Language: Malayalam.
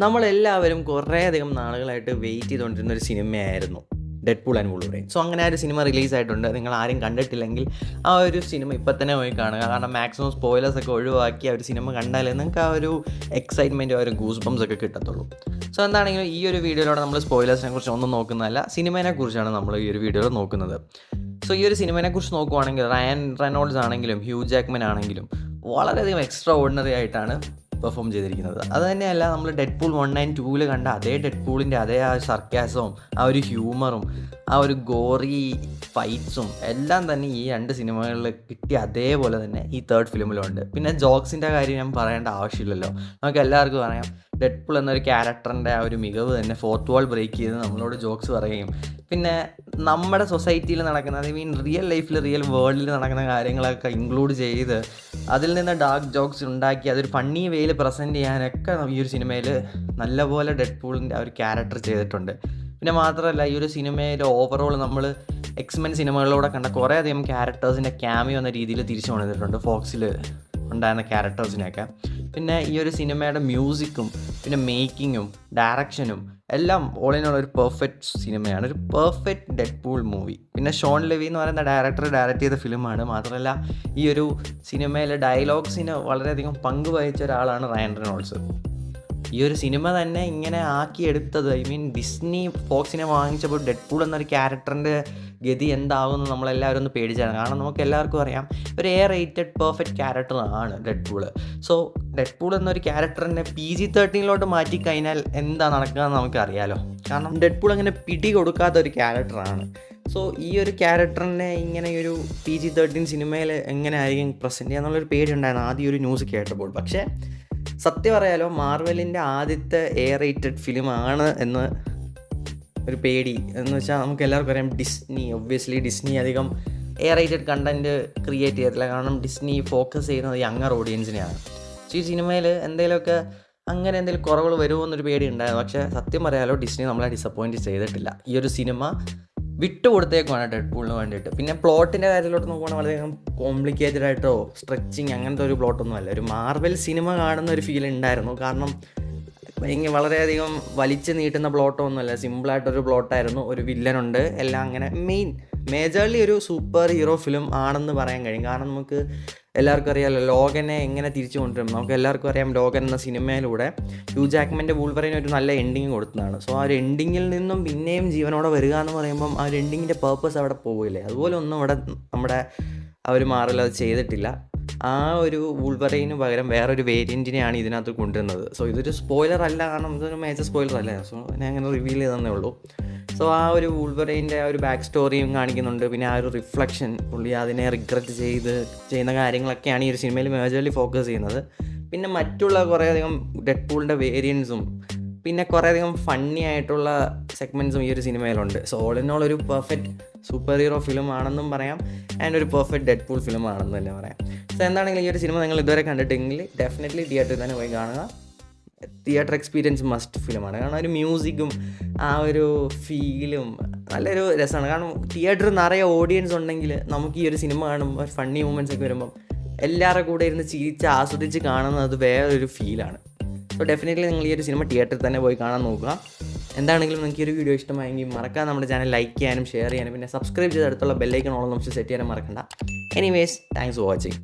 നമ്മളെല്ലാവരും കുറേയധികം നാളുകളായിട്ട് വെയിറ്റ് ചെയ്തുകൊണ്ടിരുന്ന ഒരു സിനിമയായിരുന്നു ഡെഡ്പൂൾ ആൻഡ് വൂൾവറൈൻ. സോ അങ്ങനെ ആ ഒരു സിനിമ റിലീസായിട്ടുണ്ട്. നിങ്ങൾ ആരും കണ്ടിട്ടില്ലെങ്കിൽ ആ ഒരു സിനിമ ഇപ്പം തന്നെ പോയി കാണുക. കാരണം മാക്സിമം സ്പോയിലേഴ്സൊക്കെ ഒഴിവാക്കി ആ ഒരു സിനിമ കണ്ടാലേ നിങ്ങൾക്ക് ആ ഒരു എക്സൈറ്റ്മെൻറ്റും ആ ഒരു ഗൂസ് ബംസ് ഒക്കെ കിട്ടത്തുള്ളൂ. സോ എന്താണെങ്കിലും ഈ ഒരു വീഡിയോയിലൂടെ നമ്മൾ സ്പോയിലേഴ്സിനെ കുറിച്ച് ഒന്നും നോക്കുന്നതല്ല, സിനിമയെ കുറിച്ചാണ് നമ്മൾ ഈ ഒരു വീഡിയോയിൽ നോക്കുന്നത്. സോ ഈ ഒരു സിനിമയെ കുറിച്ച് നോക്കുവാണെങ്കിൽ റയൻ റെനോൾഡ്സ് ആണെങ്കിലും ഹ്യൂ ജാക്ക്മൻ ആണെങ്കിലും വളരെയധികം എക്സ്ട്രാ ഓർഡിനറി ആയിട്ടാണ് പെർഫോം ചെയ്തിരിക്കുന്നത്. അത് തന്നെയല്ല, നമ്മൾ ഡെഡ്പൂൾ 1 and 2 കണ്ട അതേ ഡെഡ്പൂളിൻ്റെ അതേ ആ സർക്കാസവും ആ ഒരു ഹ്യൂമറും ആ ഒരു ഗോറി ഫൈറ്റ്സും എല്ലാം തന്നെ ഈ 2 സിനിമകളിൽ കിട്ടിയ അതേപോലെ തന്നെ ഈ തേർഡ് ഫിലിമിലുണ്ട്. പിന്നെ ജോക്സിൻ്റെ കാര്യം ഞാൻ പറയേണ്ട ആവശ്യമില്ലല്ലോ, നമുക്ക് എല്ലാവർക്കും പറയാം. ഡെഡ്പൂൾ എന്നൊരു ക്യാരക്ടറിൻ്റെ ആ ഒരു മികവ് തന്നെ ഫോർത്ത് വാൾ ബ്രേക്ക് ചെയ്ത് നമ്മളോട് ജോക്സ് പറയുകയും പിന്നെ നമ്മുടെ സൊസൈറ്റിയിൽ നടക്കുന്ന, ഐ മീൻ റിയൽ ലൈഫിൽ റിയൽ വേൾഡിൽ നടക്കുന്ന കാര്യങ്ങളൊക്കെ ഇൻക്ലൂഡ് ചെയ്ത് അതിൽ നിന്ന് ഡാർക്ക് ജോക്സ് ഉണ്ടാക്കി അതൊരു ഫണ്ണി വേയിൽ പ്രസൻറ്റ് ചെയ്യാനൊക്കെ ഈ ഒരു സിനിമയിൽ നല്ലപോലെ ഡെഡ്പൂളിൻ്റെ ആ ഒരു ക്യാരക്ടർ ചെയ്തിട്ടുണ്ട്. പിന്നെ മാത്രമല്ല, ഈ ഒരു സിനിമയിൽ ഓവറോൾ നമ്മൾ എക്സ്മെൻ സിനിമകളിലൂടെ കണ്ട കുറേയധികം ക്യാരക്ടേഴ്സിൻ്റെ ക്യാമിയോ എന്ന രീതിയിൽ തിരിച്ചു കൊണ്ടുവന്നിട്ടുണ്ട്, ഫോക്സിൽ ഉണ്ടായിരുന്ന ക്യാരക്ടേഴ്സിനെയൊക്കെ. പിന്നെ ഈ ഒരു സിനിമയുടെ മ്യൂസിക്കും പിന്നെ മേക്കിങ്ങും ഡയറക്ഷനും എല്ലാം ഓൾ ഇൻ ഓൾ ഒരു പെർഫെക്റ്റ് സിനിമയാണ്, ഒരു പെർഫെക്റ്റ് ഡെഡ്പൂൾ മൂവി. പിന്നെ ഷോൺ ലെവി എന്ന് പറയുന്ന ഡയറക്ടർ ഡയറക്റ്റ് ചെയ്ത ഫിലിമാണ്. മാത്രമല്ല ഈ ഒരു സിനിമയിലെ ഡയലോഗ്സിന് വളരെയധികം പങ്ക് വഹിച്ച ഒരാളാണ് റയൻ റെനോൾഡ്സ്. ഈ ഒരു സിനിമ തന്നെ ഇങ്ങനെ ആക്കിയെടുത്തത്, ഐ മീൻ ഡിസ്നി ഫോക്സിനെ വാങ്ങിച്ചപ്പോൾ ഡെഡ്പൂൾ എന്നൊരു ക്യാരക്ടറിൻ്റെ ഗതി എന്താകുമെന്ന് നമ്മളെല്ലാവരും ഒന്ന് പേടിച്ചായിരുന്നു. കാരണം നമുക്ക് എല്ലാവർക്കും അറിയാം ഒരു റേറ്റഡ് പെർഫെക്റ്റ് ക്യാരക്ടറാണ് ഡെഡ്പൂള്. സോ ഡെഡ്പൂൾ എന്നൊരു ക്യാരക്ടറിനെ PG-13 മാറ്റിക്കഴിഞ്ഞാൽ എന്താ നടക്കുക എന്ന് നമുക്കറിയാലോ. കാരണം ഡെഡ്പൂൾ അങ്ങനെ പിടി കൊടുക്കാത്ത ഒരു ക്യാരക്ടറാണ്. സോ ഈ ഒരു ക്യാരക്ടറിനെ ഇങ്ങനെ ഒരു PG-13 സിനിമയിൽ എങ്ങനെ ആയിരിക്കും പ്രസൻറ്റ് ചെയ്യുക എന്നുള്ളൊരു പേടിയുണ്ടായിരുന്നു ആദ്യം ഒരു ന്യൂസ് കേട്ടപ്പോൾ. പക്ഷേ സത്യം പറയാലോ, മാർവലിൻ്റെ ആദ്യത്തെ റേറ്റഡ് ഫിലിമാണ് എന്ന് ഒരു പേടി എന്ന് വെച്ചാൽ നമുക്ക് എല്ലാവർക്കും അറിയാം. ഒബ്വിയസ്ലി ഡിസ്നി അധികം റേറ്റഡ് കണ്ടൻറ്റ് ക്രിയേറ്റ് ചെയ്തിട്ടില്ല. കാരണം ഡിസ്നി ഫോക്കസ് ചെയ്യുന്നത് യങ്ങർ ഓഡിയൻസിനെയാണ്. സോ ഈ സിനിമയിൽ എന്തെങ്കിലുമൊക്കെ അങ്ങനെ എന്തെങ്കിലും കുറവുകൾ വരുമോ എന്നൊരു പേടി ഉണ്ടായിരുന്നു. പക്ഷേ സത്യം പറയാലോ, ഡിസ്നി നമ്മളെ ഡിസപ്പോയിൻറ്റ് ചെയ്തിട്ടില്ല. ഈ ഒരു സിനിമ വിട്ടുകൊടുത്തേക്കുവാണ് ഡെഡ്പൂളിന് വേണ്ടിയിട്ട്. പിന്നെ പ്ലോട്ടിൻ്റെ കാര്യത്തിലോട്ട് നോക്കുവാണെങ്കിൽ വളരെയധികം കോംപ്ലിക്കേറ്റഡ് ആയിട്ടോ സ്ട്രെച്ചിങ് അങ്ങനത്തെ ഒരു പ്ലോട്ടൊന്നും അല്ല. ഒരു മാർവൽ സിനിമ കാണുന്ന ഒരു ഫീൽ ഉണ്ടായിരുന്നു. കാരണം വളരെയധികം വലിച്ചു നീട്ടുന്ന പ്ലോട്ടൊന്നുമല്ല, സിമ്പിളായിട്ടൊരു പ്ലോട്ടായിരുന്നു. ഒരു വില്ലനുണ്ട്, എല്ലാം അങ്ങനെ മേജർലി ഒരു സൂപ്പർ ഹീറോ ഫിലിം ആണെന്ന് പറയാൻ കഴിയും. കാരണം നമുക്ക് എല്ലാവർക്കും അറിയാമല്ലോ ലോഗനെ എങ്ങനെ തിരിച്ചു കൊണ്ടുവരും. നമുക്ക് എല്ലാവർക്കും അറിയാം ലോഗൻ എന്ന സിനിമയിലൂടെ ഹ്യൂ ജാക്ക്മൻ്റെ വൂൾവറൈന് ഒരു നല്ല എൻഡിങ് കൊടുത്തതാണ്. സോ ആ ഒരു എൻഡിങ്ങിൽ നിന്നും പിന്നെയും ജീവനോടെ വരിക എന്ന് പറയുമ്പം ആ ഒരു എൻഡിങ്ങിൻ്റെ പേർപ്പസ് അവിടെ പോവില്ലേ. അതുപോലെ ഒന്നും ഇവിടെ നമ്മുടെ ആ ഒരു മാറൽ അത് ചെയ്തിട്ടില്ല. ആ ഒരു വൂൾവറൈന് പകരം വേറൊരു വേരിയൻറ്റിനെയാണ് ഇതിനകത്ത് കൊണ്ടുവരുന്നത്. സോ ഇതൊരു സ്പോയിലർ അല്ല, കാരണം ഇതൊരു മേജർ സ്പോയിലർ അല്ല. സോ ഞാൻ അങ്ങനെ റിവീൽ ചെയ്തതന്നേ ഉള്ളൂ. സോ ആ ഒരു വൂൾവറൈൻ്റെ ആ ഒരു ബാക്ക് സ്റ്റോറിയും കാണിക്കുന്നുണ്ട്. പിന്നെ ആ ഒരു റിഫ്ലക്ഷൻ, പുള്ളി അതിനെ റിഗ്രറ്റ് ചെയ്യുന്ന കാര്യങ്ങളൊക്കെയാണ് ഈ ഒരു സിനിമയിൽ മേജർലി ഫോക്കസ് ചെയ്യുന്നത്. പിന്നെ മറ്റുള്ള കുറേയധികം ഡെഡ്പൂളിൻ്റെ വേരിയൻസും പിന്നെ കുറേയധികം ഫണ്ണി ആയിട്ടുള്ള സെഗ്മെൻറ്റ്സും ഈ ഒരു സിനിമയിലുണ്ട്. സോ ഓൾ ഇൻ ഓൾ ഒരു പെർഫെക്റ്റ് സൂപ്പർ ഹീറോ ഫിലിം ആണെന്നും പറയാം, ആൻഡ് ഒരു പെർഫെക്റ്റ് ഡെഡ്പൂൾ ഫിലിം ആണെന്ന് തന്നെ പറയാം. സോ എന്താണെങ്കിലും ഈ ഒരു സിനിമ നിങ്ങൾ ഇതുവരെ കണ്ടിട്ടെങ്കിൽ ഡെഫിനറ്റ്ലി തിയേറ്ററിൽ തന്നെ പോയി കാണുക. തിയേറ്റർ എക്സ്പീരിയൻസ് മസ്റ്റ് ഫിലിമാണ്. കാരണം ഒരു മ്യൂസിക്കും ആ ഒരു ഫീലും നല്ലൊരു രസമാണ്. കാരണം തിയേറ്ററിൽ നിറയെ ഓഡിയൻസ് ഉണ്ടെങ്കിൽ നമുക്ക് ഈ ഒരു സിനിമ കാണുമ്പോൾ ഫണ്ണി മൂമെൻറ്റ്സ് ഒക്കെ വരുമ്പം എല്ലാവരുടെ കൂടെ ഇരുന്ന് ചിരിച്ച് ആസ്വദിച്ച് കാണുന്നത് വേറൊരു ഫീലാണ്. സോ ഡെഫിനറ്റ്ലി നിങ്ങൾ ഈ ഒരു സിനിമ തിയേറ്ററിൽ തന്നെ പോയി കാണാൻ നോക്കുക. എന്താണെങ്കിലും നിങ്ങൾക്ക് ഈ ഒരു വീഡിയോ ഇഷ്ടമായെങ്കിൽ മറക്കാതെ നമ്മുടെ ചാനൽ ലൈക്ക് ചെയ്യാനും ഷെയർ ചെയ്യാനും പിന്നെ സബ്സ്ക്രൈബ് ചെയ്ത് അടുത്തുള്ള ബെല്ലൈക്കൺ ഓൾ ഓപ്ഷൻ സെറ്റ് ചെയ്യാനും മറക്കണ്ട. Anyways, thanks for watching.